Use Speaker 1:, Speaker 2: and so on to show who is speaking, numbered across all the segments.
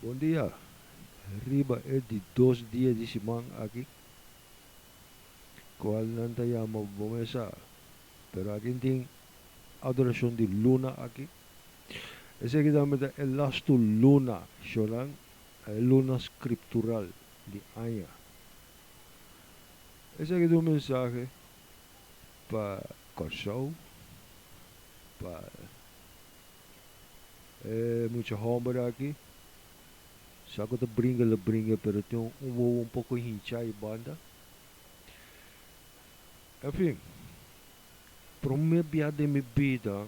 Speaker 1: Bom dia. Riba é de 2 dias de semana aqui. Qual não tem a bomesa. Pero aqui tem adoração de luna aqui. Esse aqui também é last luna. Choran. É luna scriptural de Anya. Esse aqui é um mensagem para Corsou. Para muita homem aqui. Saco de brinca, pero tem um pouco hincha e banda. Enfim, para minha piada de minha vida,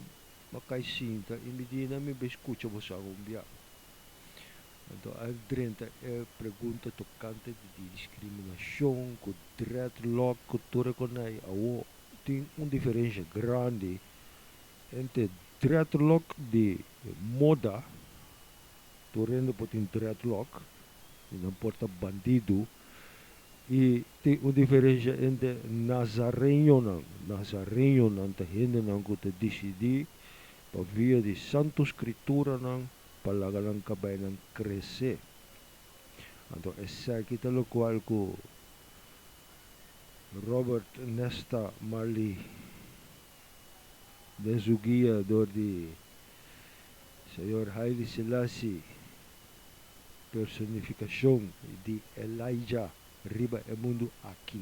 Speaker 1: makai sinta, e me diz na minha escuta você a então, a drenta é pergunta tocante de discriminação, com dreadlock, com tudo com aí. Tem uma diferença grande entre dreadlock de moda, torrendo por tem dreadlock, e não porta bandido, e tem uma diferença entre Nazarenho não te rende não que te decidir, para via de Santo Escritura não, para lang kabay ng crescer. Então, essa aqui tal qual que Robert Nesta Marley Densugia do de Senhor Haile Selassie personificação de Elijah riba é mundo aqui.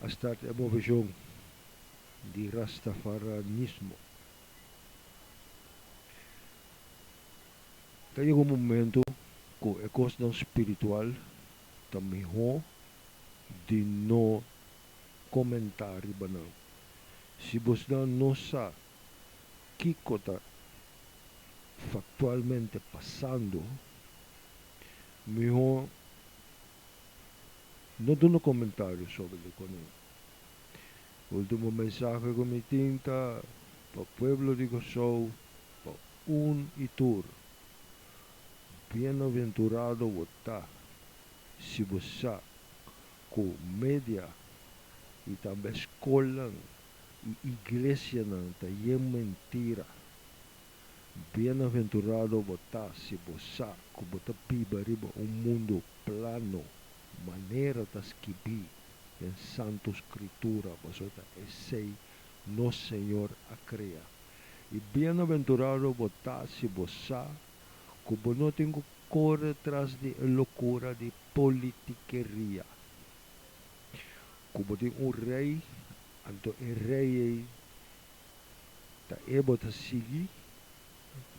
Speaker 1: A start é uma visão de Rastafaranismo. Tem um momento que a questão espiritual também de não comentar banal. Se você não sabe o que está factualmente passando, melhor não dou um comentário sobre a economia. O último mensagem que me tinta para o povo de Gossou, para e tur. Bem-aventurado você, se você com média e também escola e igreja não tem mentira. Bem-aventurado você, se você com você piba riba mundo plano, maneira de escrever em Santa Escritura, você sei nosso Senhor a criar. E bem-aventurado você, se você como não tem que correr atrás de loucura de politiqueria. Como tem rei, então o rei está able a seguir,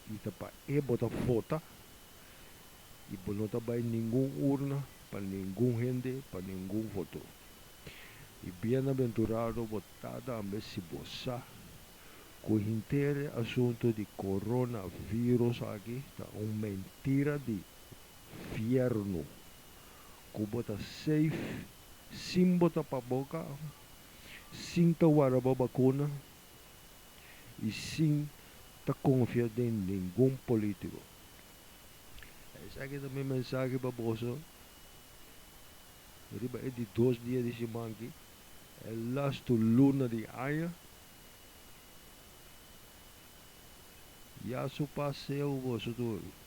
Speaker 1: e está para able a votar, e não está para nenhuma urna, para nenhum gente, para nenhum voto. E bem-aventurado você também se você com o inteiro assunto de coronavírus aqui, está uma mentira de fierno. Como está safe, sem botar para a boca, sem tomar a vacuna e sem estar confiando em nenhum político. Essa aqui também é mensagem para você. É de 2 dias de semana aqui. É last luna de Aya. Já se passeu você tudo.